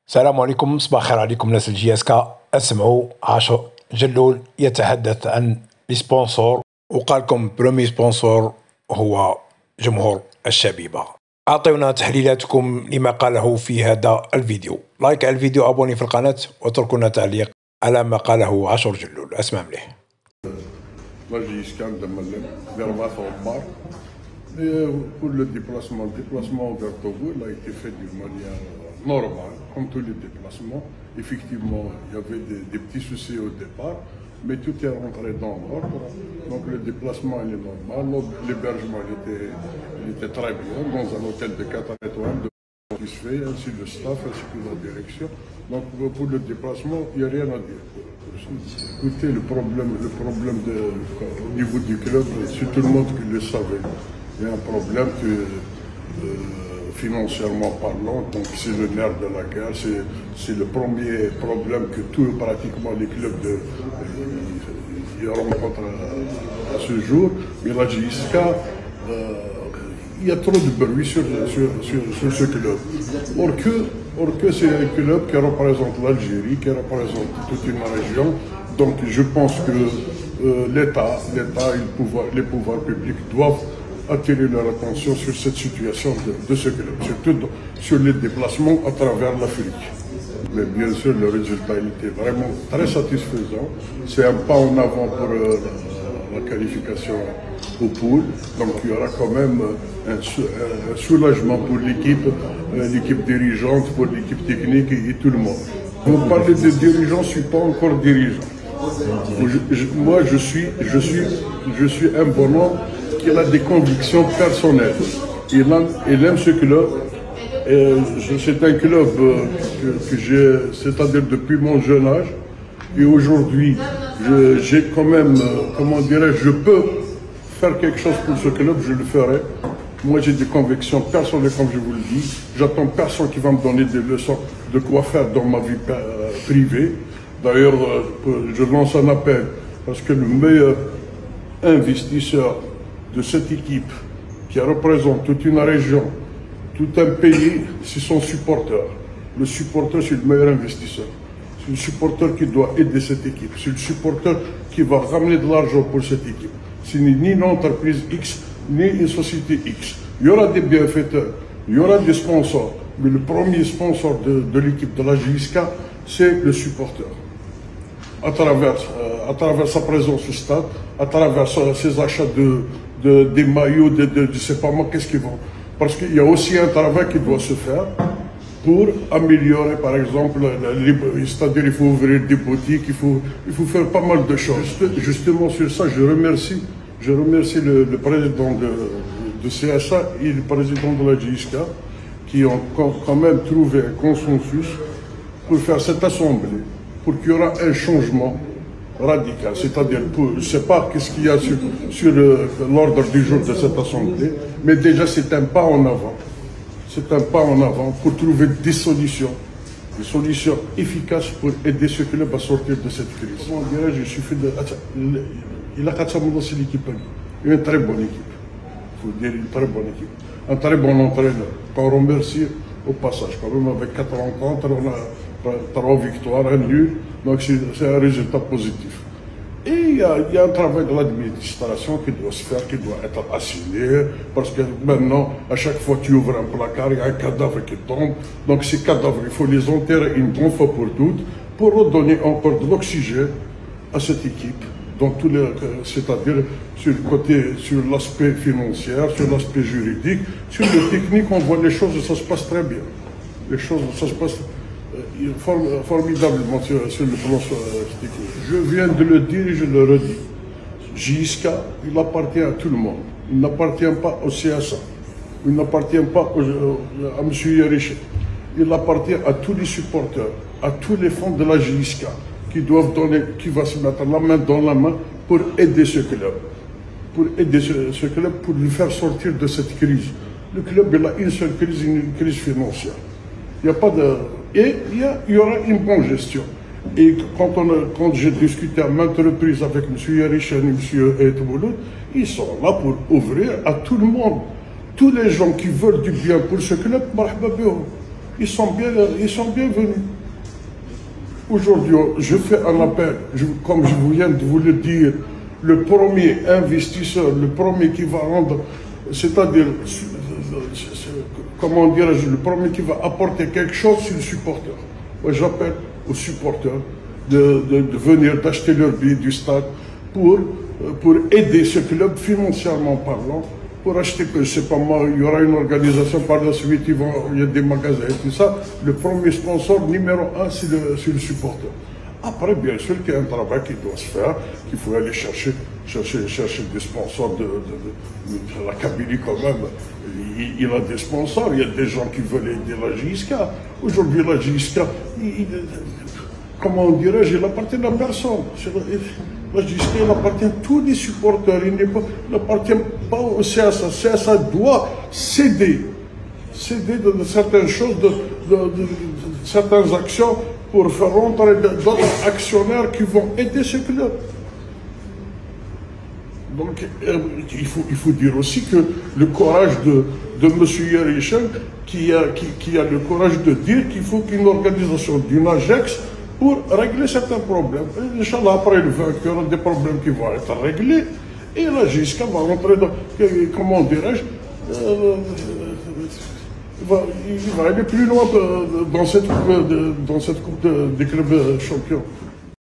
السلام عليكم، صباح الخير عليكم ناس الجي اس كا. اسمعوا عاشور جلول يتحدث عن السبونسور، وقال لكم برومي سبونسور هو جمهور الشبيبة. أعطونا تحليلاتكم لما قاله في هذا الفيديو. لايك على الفيديو، أبوني في القناة، واتركونا تعليق على ما قاله عاشور جلول. اسمع مليح. لا جي اس كا عندما vers Bar. Pour le déplacement vers Togo, il a été fait d'une manière normale, comme tous les déplacements. Effectivement, il y avait des petits soucis au départ, mais tout est rentré dans l'ordre. Donc le déplacement il est normal, l'hébergement il était très bien, dans un hôtel de 4 étoiles, satisfait, ainsi le staff, ainsi que la direction. Donc pour le déplacement, il n'y a rien à dire. Écoutez, le problème au niveau du club, c'est tout le monde qui le savait. Il y a un problème que, financièrement parlant, donc c'est le nerf de la guerre, c'est le premier problème que pratiquement les clubs rencontrent à ce jour. Mais la JSK, il y a trop de bruit sur ce club. Or que c'est un club qui représente l'Algérie, qui représente toute une région. Donc je pense que l'État et les pouvoirs publics doivent attirer leur attention sur cette situation de ce club, surtout sur les déplacements à travers l'Afrique. Mais bien sûr, le résultat il était vraiment très satisfaisant. C'est un pas en avant pour la qualification au pool. Donc il y aura quand même un soulagement pour l'équipe dirigeante, pour l'équipe technique et tout le monde. Vous parlez des dirigeants, je ne suis pas encore dirigeant. Moi, je suis un bonhomme qui a des convictions personnelles. Il aime ce club. C'est un club que j'ai, c'est-à-dire depuis mon jeune âge. Et aujourd'hui, j'ai quand même, comment dirais-je, je peux faire quelque chose pour ce club, je le ferai. Moi, j'ai des convictions personnelles, comme je vous le dis. J'attends personne qui va me donner des leçons de quoi faire dans ma vie privée. D'ailleurs, je lance un appel parce que le meilleur investisseur de cette équipe qui représente toute une région, tout un pays, c'est son supporter. Le supporter, c'est le meilleur investisseur. C'est le supporter qui doit aider cette équipe. C'est le supporter qui va ramener de l'argent pour cette équipe. Ce n'est ni une entreprise X, ni une société X. Il y aura des bienfaiteurs, il y aura des sponsors. Mais le premier sponsor de l'équipe de la JSK, c'est le supporter. À travers sa présence au stade, à travers ses achats des maillots, je sais pas moi, qu'est-ce qu'ils vont. Parce qu'il y a aussi un travail qui doit se faire pour améliorer, par exemple, c'est-à-dire il faut ouvrir des boutiques, il faut faire pas mal de choses. Justement sur ça, je remercie le président de CSA et le président de la JSK qui ont quand même trouvé un consensus pour faire cette assemblée, pour qu'il y aura un changement radical. C'est-à-dire, je ne sais pas qu'est-ce qu'il y a sur l'ordre du jour de cette assemblée, mais déjà c'est un pas en avant. C'est un pas en avant pour trouver des solutions efficaces pour aider ce club à sortir de cette crise. Comment dirais-je, il suffit de... Il a 400 millions, c'est l'équipe. Une très bonne équipe. Il faut dire une très bonne équipe. Un très bon entraîneur. Qu'on remercie au passage. Quand même avec 4 rencontres, on a 3 victoires, un nul. Donc c'est un résultat positif. Et il y a un travail de l'administration qui doit se faire, qui doit être assigné, parce que maintenant, à chaque fois que tu ouvres un placard, il y a un cadavre qui tombe. Donc ces cadavres, il faut les enterrer une bonne fois pour toutes, pour redonner encore de l'oxygène à cette équipe, dans tous les, c'est-à-dire sur l'aspect financier, sur l'aspect juridique, sur le technique, on voit les choses, ça se passe très bien. Les choses, ça se passe formidablement sur le plan technique. Je viens de le dire et je le redis. JSK, il appartient à tout le monde. Il n'appartient pas au CSA. Il n'appartient pas à M. Yeriche. Il appartient à tous les supporters, à tous les fonds de la JSK qui va se mettre la main dans la main pour aider ce club. Pour aider ce club, pour le faire sortir de cette crise. Le club, il a une seule crise, une crise financière. Il n'y a pas de... Et il y aura une bonne gestion. Et quand j'ai discuté à maintes reprises avec M. Yerichen et M. Etbouloud, ils sont là pour ouvrir à tout le monde. Tous les gens qui veulent du bien pour ce club, marhaba bihom. ils sont bienvenus. Aujourd'hui, je fais un appel, comme je viens de vous le dire, le premier investisseur, le premier qui va rendre, c'est-à-dire, comment dirais-je, le premier qui va apporter quelque chose, c'est le supporter. Moi, j'appelle aux supporters de venir, d'acheter leur billet du stade pour aider ce club financièrement parlant, pour acheter, que je sais pas moi, il y aura une organisation par la suite, il y a des magasins et tout ça. Le premier sponsor numéro un, c'est le supporter. Après, bien sûr qu'il y a un travail qui doit se faire, qu'il faut aller chercher des sponsors de la Kabylie quand même. Il a des sponsors, il y a des gens qui veulent aider la JSK. Aujourd'hui, la JSK, comment dirais-je, il appartient à personne. La JSK, il appartient à tous les supporters, il n'appartient pas au CSA. CSA doit céder de certaines choses, de certaines actions pour faire rentrer d'autres actionnaires qui vont aider ce club. Donc, il faut dire aussi que le courage de M. Yerichen, qui a le courage de dire qu'il faut qu'une organisation d'une Ajax pour régler certains problèmes. Inch'Allah, après le vainqueur, il y aura des problèmes qui vont être réglés et la JSK va rentrer dans, comment dirais-je, il va aller plus loin dans cette coupe des clubs champions.